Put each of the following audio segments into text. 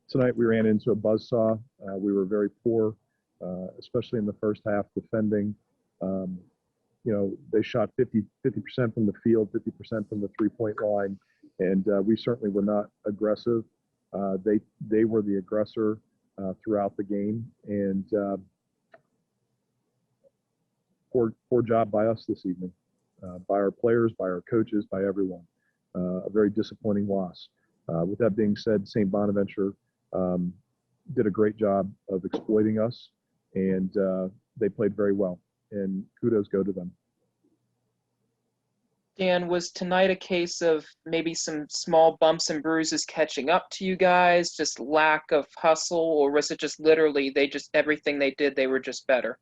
Tonight we ran into a buzzsaw. We were very poor, especially in the first half defending. Um, they shot 50% from the field, 50% from the three-point line, and we certainly were not aggressive. They were the aggressor throughout the game, and poor job by us this evening, by our players, by our coaches, by everyone. A very disappointing loss. With that being said, St. Bonaventure did a great job of exploiting us, and they played very well. And kudos go to them. Dan, was tonight a case of maybe some small bumps and bruises catching up to you guys, just lack of hustle, or was it just literally everything they did, they were just better?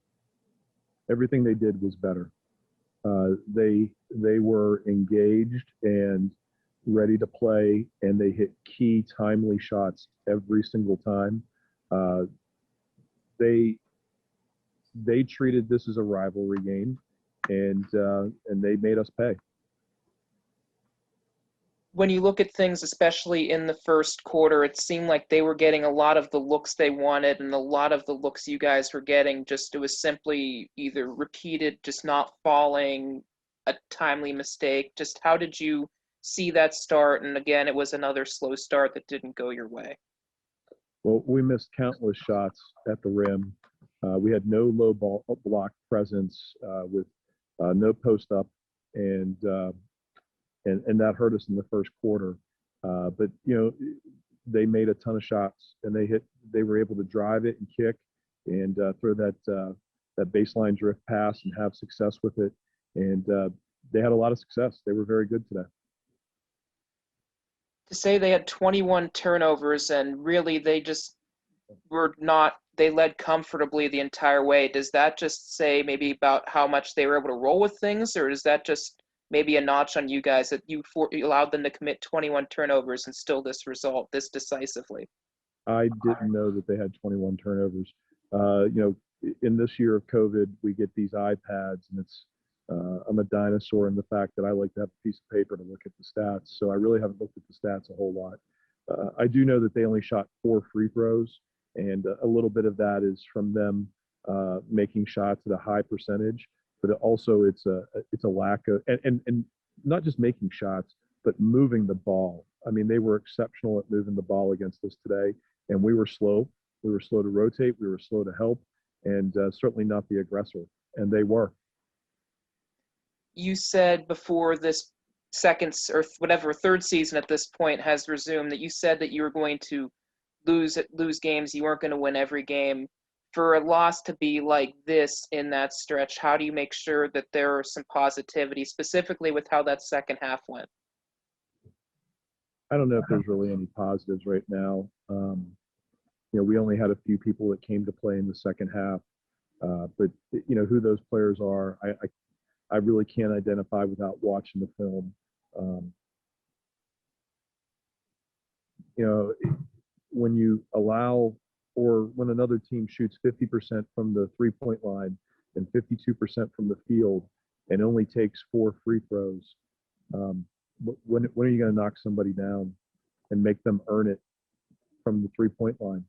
Everything they did was better. They were engaged and ready to play, and they hit key, timely shots every single time. They treated this as a rivalry game, and they made us pay. When you look at things, especially in the first quarter, it seemed like they were getting a lot of the looks they wanted, and a lot of the looks you guys were getting, it was simply either repeated, just not falling, a timely mistake. Just how did you see that start? And again, it was another slow start that didn't go your way. Well, we missed countless shots at the rim. We had no low ball block presence with no post up, and that hurt us in the first quarter. But they made a ton of shots, and they were able to drive it and kick and throw that baseline drift pass and have success with it. And they had a lot of success. They were very good today. To say they had 21 turnovers and really they just they led comfortably the entire way, does that just say maybe about how much they were able to roll with things, or is that just maybe a notch on you guys that you allowed them to commit 21 turnovers and still this result this decisively? I didn't know that they had 21 turnovers. In this year of COVID, we get these iPads, and I'm a dinosaur in the fact that I like to have a piece of paper to look at the stats. So I really haven't looked at the stats a whole lot. I do know that they only shot 4 free throws, and a little bit of that is from them making shots at a high percentage. But also it's a lack of and not just making shots, but moving the ball. I mean, they were exceptional at moving the ball against us today, and we were slow. We were slow to rotate. We were slow to help, and certainly not the aggressor. And they were. You said before this second or whatever third season at this point has resumed that you said that you were going to lose games. You weren't going to win every game. For a loss to be like this in that stretch, how do you make sure that there are some positivity, specifically with how that second half went? I don't know if there's really any positives right now. We only had a few people that came to play in the second half, but who those players are, I really can't identify without watching the film. When you allow, or when another team shoots 50% from the three-point line and 52% from the field and only takes 4 free throws, when are you going to knock somebody down and make them earn it from the three-point line?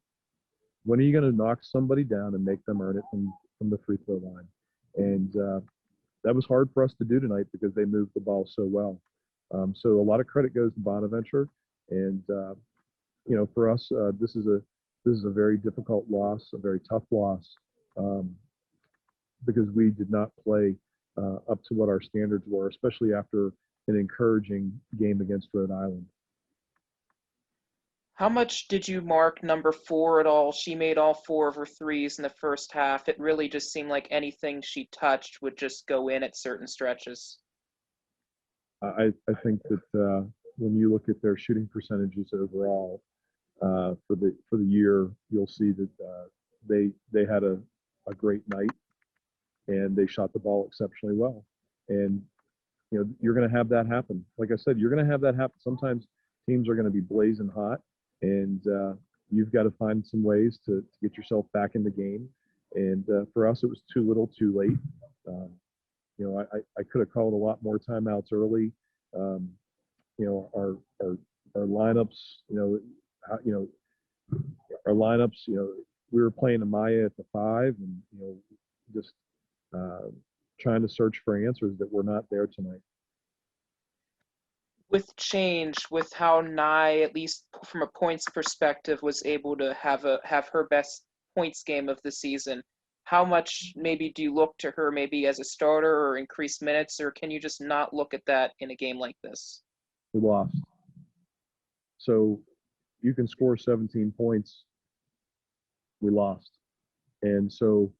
When are you going to knock somebody down and make them earn it from the free throw line? And that was hard for us to do tonight because they moved the ball so well. So a lot of credit goes to Bonaventure, and for us, this is a very difficult loss, a very tough loss, because we did not play up to what our standards were, especially after an encouraging game against Rhode Island. How much did you mark number 4 at all? She made all 4 of her threes in the first half. It really just seemed like anything she touched would just go in at certain stretches. I think that when you look at their shooting percentages overall for the year, you'll see that they had a great night, and they shot the ball exceptionally well. And you're going to have that happen. Like I said, you're going to have that happen. Sometimes teams are going to be blazing hot, and you've got to find some ways to get yourself back in the game. And for us, it was too little, too late. I could have called a lot more timeouts early. Our lineups, our lineups, we were playing Amaya at the 5 and, just trying to search for answers that were not there tonight. With change, with how Nye, at least from a points perspective, was able to have her best points game of the season, how much maybe do you look to her maybe as a starter or increased minutes, or can you just not look at that in a game like this? We lost. So you can score 17 points. We lost. And so,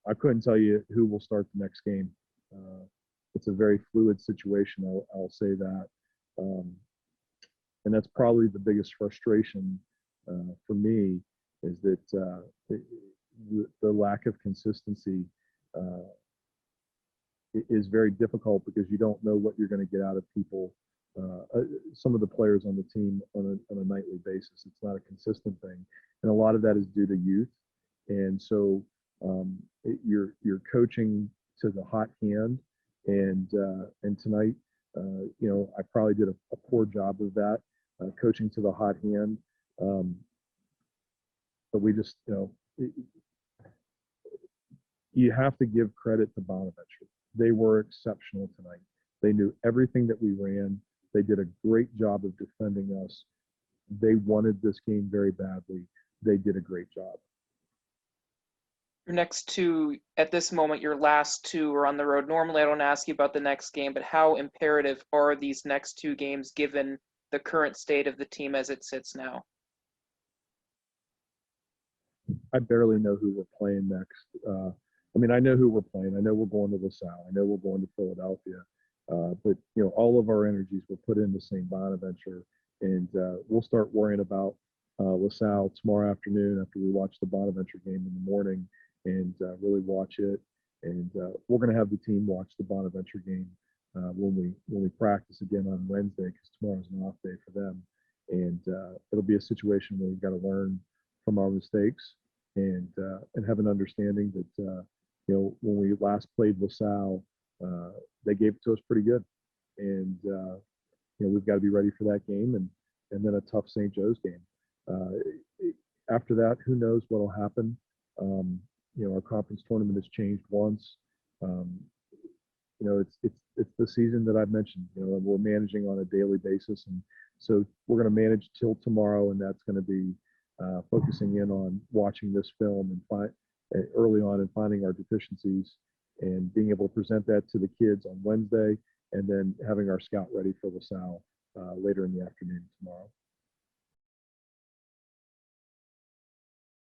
I couldn't tell you who will start the next game. It's a very fluid situation. I'll say that. And that's probably the biggest frustration for me is that the lack of consistency is very difficult because you don't know what you're going to get out of people. Some of the players on the team on a nightly basis. It's not a consistent thing, and a lot of that is due to youth. And so you're coaching to the hot hand, and tonight, I probably did a poor job of that, coaching to the hot hand. But we just, you have to give credit to Bonaventure. They were exceptional tonight. They knew everything that we ran. They did a great job of defending us. They wanted this game very badly. They did a great job. Your next two, at this moment, your last two are on the road. Normally, I don't ask you about the next game, but how imperative are these next two games given the current state of the team as it sits now? I barely know who we're playing next. I know who we're playing. I know we're going to LaSalle. I know we're going to Philadelphia. But all of our energies were put into St. Bonaventure, and we'll start worrying about LaSalle tomorrow afternoon after we watch the Bonaventure game in the morning and really watch it. And we're going to have the team watch the Bonaventure game when we practice again on Wednesday, because tomorrow's an off day for them. And it'll be a situation where we've got to learn from our mistakes and have an understanding that when we last played LaSalle, they gave it to us pretty good, and we've got to be ready for that game, and then a tough St. Joe's game. After that, who knows what will happen? Our conference tournament has changed once. It's the season that I've mentioned. We're managing on a daily basis, and so we're going to manage till tomorrow, and that's going to be focusing in on watching this film and early on and finding our deficiencies and being able to present that to the kids on Wednesday, and then having our scout ready for LaSalle later in the afternoon tomorrow.